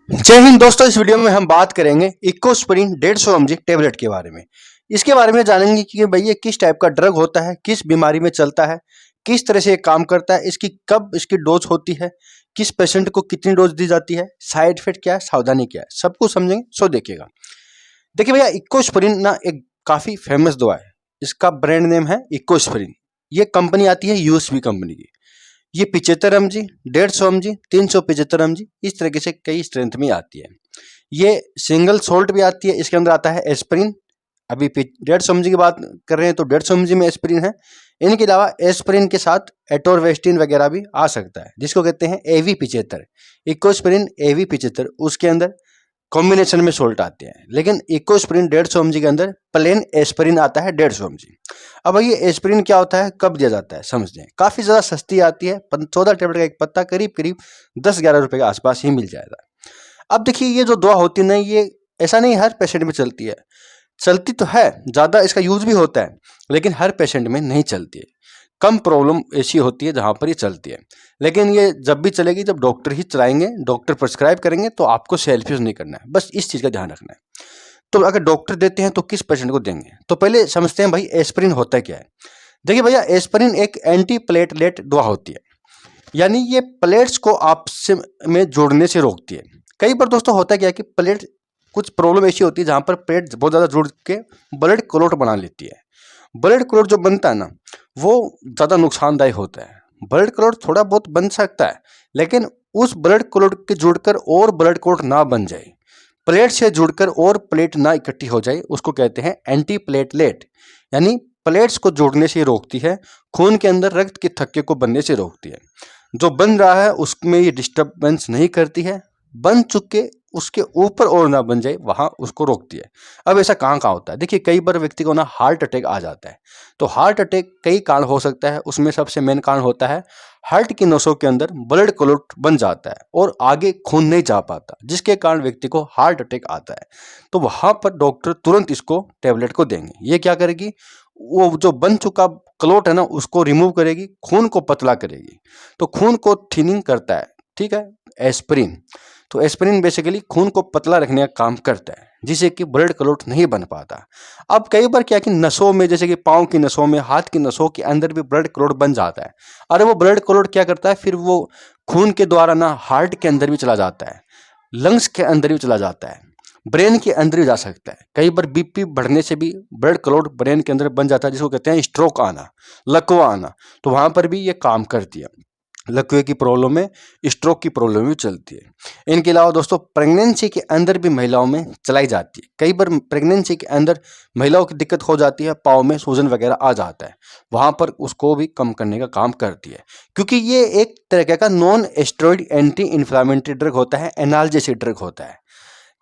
जय हिंद दोस्तों। इस वीडियो में हम बात करेंगे इकोस्प्रिन 150 mg टेबलेट के बारे में। इसके बारे में जानेंगे कि भाई ये किस टाइप का ड्रग होता है, किस बीमारी में चलता है, किस तरह से ये काम करता है, इसकी कब इसकी डोज होती है, किस पेशेंट को कितनी डोज दी जाती है, साइड इफेक्ट क्या है, सावधानी क्या है, सब कुछ समझेंगे। सो देखिएगा। देखिए भैया, इकोस्प्रिन ना एक काफी फेमस दवा है। इसका ब्रांड नेम है इकोस्प्रिन। ये कंपनी आती है यूएसबी कंपनी की। ये 75 mg, 150 mg, 375 mg, इस तरीके से कई स्ट्रेंथ में आती है। ये सिंगल सोल्ट भी आती है। इसके अंदर आता है एस्प्रिन। अभी 150 mg की बात कर रहे हैं तो 150 mg में एस्प्रिन है। इनके अलावा एस्प्रिन के साथ एटोरवेस्टिन वगैरह भी आ सकता है, जिसको कहते हैं AV75। इकोस्प्रिन AV75 उसके अंदर कॉम्बिनेशन में सोल्ट आते हैं। लेकिन इकोस्प्रिन 150 mg के अंदर प्लेन एस्प्रिन आता है 150 mg। अब ये एस्प्रिन क्या होता है, कब दिया जाता है, समझते हैं। काफी ज्यादा सस्ती आती है। 14 टेबलेट का एक पत्ता करीब करीब 10-11 रुपए के आसपास ही मिल जाएगा। अब देखिए, ये जो दवा होती है ना, ये ऐसा नहीं हर पेशेंट में चलती है। चलती तो है, ज्यादा इसका यूज भी होता है, लेकिन हर पेशेंट में नहीं चलती है। कम प्रॉब्लम ऐसी होती है जहां पर ये चलती है। लेकिन ये जब भी चलेगी जब डॉक्टर ही चलाएंगे, डॉक्टर प्रिस्क्राइब करेंगे, तो आपको सेल्फ यूज नहीं करना है। बस इस चीज का ध्यान रखना है। तो अगर डॉक्टर देते हैं तो किस पेशेंट को देंगे, तो पहले समझते हैं भाई एस्प्रिन होता क्या है। देखिए भैया, एस्प्रिन एक एंटी प्लेटलेट दवा होती है। यानी ये प्लेट्स को आपस में जोड़ने से रोकती है। कई बार दोस्तों होता क्या है कि प्लेट, कुछ प्रॉब्लम ऐसी होती है जहां पर प्लेट बहुत ज्यादा जुड़ के ब्लड क्लॉट बना लेती है। ब्लड क्लॉट जो बनता है ना, वो ज्यादा नुकसानदायक होता है। ब्लड क्लॉट थोड़ा बहुत बन सकता है, लेकिन उस ब्लड क्लॉट के जुड़कर और ब्लड क्लॉट ना बन जाए, प्लेट से जुड़कर और प्लेट ना इकट्ठी हो जाए, उसको कहते हैं एंटी प्लेटलेट। यानी प्लेट्स को जोड़ने से रोकती है, खून के अंदर रक्त के थक्के को बनने से रोकती है। जो बन रहा है उसमें ये डिस्टर्बेंस नहीं करती है। बन चुके उसके ऊपर और ना बन जाए, वहां उसको रोकती है। अब ऐसा कहाँ कहाँ होता है, देखिए कई बार व्यक्ति को ना हार्ट अटैक आ जाता है। तो हार्ट अटैक कई कारण हो सकता है, उसमें सबसे मेन कारण होता है हार्ट की नसों के अंदर ब्लड क्लॉट बन जाता है और आगे खून नहीं जा पाता, जिसके कारण व्यक्ति को हार्ट अटैक आता है। तो वहां पर डॉक्टर तुरंत इसको टेबलेट को देंगे। ये क्या करेगी, वो जो बन चुका क्लॉट है ना, उसको रिमूव करेगी, खून को पतला करेगी। तो खून को थिनिंग करता है, ठीक है, एस्प्रिन। तो एस्प्रिन बेसिकली खून को पतला रखने का काम करता है, जिससे कि ब्लड क्लॉट नहीं बन पाता। अब कई बार क्या कि नसों में, जैसे कि पाँव की नसों में, हाथ की नसों के अंदर भी ब्लड क्लॉट बन जाता है। अरे वो ब्लड क्लॉट क्या करता है, फिर वो खून के द्वारा ना हार्ट के अंदर भी चला जाता है, लंग्स के अंदर भी चला जाता है, ब्रेन के अंदर भी जा सकता है। कई बार बीपी बढ़ने से भी ब्लड क्लॉट ब्रेन के अंदर बन जाता है, जिसको कहते हैं स्ट्रोक आना, लकवा आना। तो वहां पर भी ये काम करती है। लकवे की प्रॉब्लम में, स्ट्रोक की प्रॉब्लम भी चलती है। इनके अलावा दोस्तों प्रेगनेंसी के अंदर भी महिलाओं में चलाई जाती है। कई बार प्रेगनेंसी के अंदर महिलाओं की दिक्कत हो जाती है, पाँव में सूजन वगैरह आ जाता है, वहां पर उसको भी कम करने का काम करती है। क्योंकि ये एक तरह का non steroid anti inflammatory drug होता है, एनाल्जेसिक ड्रग होता है।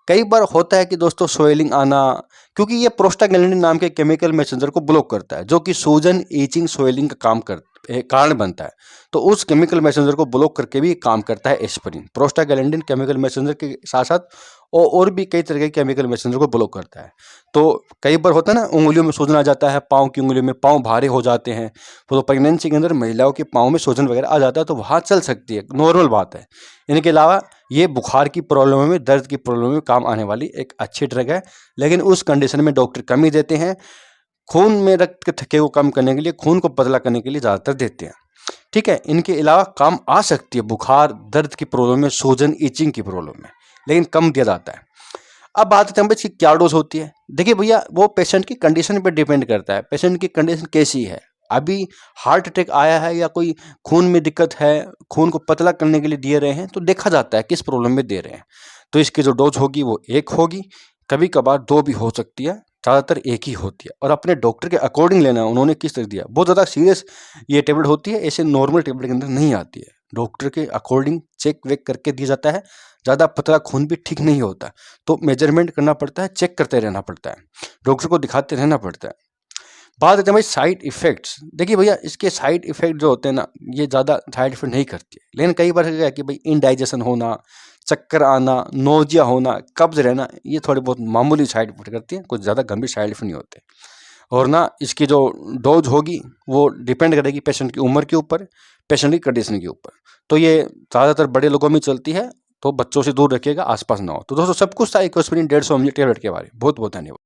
कई बार होता है कि दोस्तों स्वेलिंग आना, क्योंकि ये प्रोस्टाग्लैंडिन नाम के केमिकल मैसेंजर को ब्लॉक करता है, जो कि सूजन, ईचिंग, स्वेलिंग का कारण बनता है। तो उस केमिकल मैसेंजर को ब्लॉक करके भी काम करता है एस्पिरिन। प्रोस्टाग्लैंडिन केमिकल मैसेंजर के साथ साथ और भी कई तरह के केमिकल मैसेंजर को ब्लॉक करता है। तो कई बार होता है ना, उंगलियों में सूजन आ जाता है, पाँव की उंगलियों में, पाँव भारे हो जाते हैं। तो प्रेगनेंसी के अंदर महिलाओं के पाँव में सूजन वगैरह आ जाता है, तो वहाँ चल सकती है, नॉर्मल बात है। इनके अलावा ये बुखार की प्रॉब्लम में, दर्द की प्रॉब्लम में काम आने वाली एक अच्छी ड्रग है। लेकिन उस कंडीशन में डॉक्टर कम ही देते हैं। खून में रक्त के थक्के को कम करने के लिए, खून को पतला करने के लिए ज़्यादातर देते हैं, ठीक है। इनके अलावा काम आ सकती है बुखार, दर्द की प्रॉब्लम में, सूजन, ईचिंग की प्रॉब्लम में, लेकिन कम दिया जाता है। अब बात करते हैं इसकी क्या डोज होती है। देखिए भैया, वो पेशेंट की कंडीशन पर डिपेंड करता है। पेशेंट की कंडीशन कैसी है, अभी हार्ट अटैक आया है या कोई खून में दिक्कत है, खून को पतला करने के लिए दिए रहे हैं, तो देखा जाता है किस प्रॉब्लम में दे रहे हैं। तो इसकी जो डोज होगी वो एक होगी, कभी कभार दो भी हो सकती है, ज़्यादातर एक ही होती है। और अपने डॉक्टर के अकॉर्डिंग लेना है, उन्होंने किस तरह दिया। बहुत ज़्यादा सीरियस ये टेबलेट होती है, ऐसे नॉर्मल टेबलेट के अंदर नहीं आती है। डॉक्टर के अकॉर्डिंग चेक वेक करके दिया जाता है। ज़्यादा पतला खून भी ठीक नहीं होता, तो मेजरमेंट करना पड़ता है, चेक करते रहना पड़ता है, डॉक्टर को दिखाते रहना पड़ता है। बात करते हैं भाई साइड इफेक्ट्स। देखिए भैया, इसके साइड इफेक्ट जो होते हैं ना, ये ज़्यादा साइड इफेक्ट नहीं करती है। लेकिन कई बार क्या है कि भाई इनडाइजेशन होना, चक्कर आना, नोजिया होना, कब्ज रहना, ये थोड़े बहुत मामूली साइड इफेक्ट करती है, कुछ ज़्यादा गंभीर साइड इफेक्ट नहीं होते। और ना इसकी जो डोज होगी वो डिपेंड करेगी पेशेंट की उम्र के ऊपर, पेशेंट की कंडीशन के ऊपर। तो ये ज़्यादातर बड़े लोगों में चलती है, तो बच्चों से दूर रखिएगा, आसपास ना हो। तो दोस्तों सब कुछ था इकोस्प्रिन 150 mg टेबलेट के बारे में। बहुत बहुत धन्यवाद।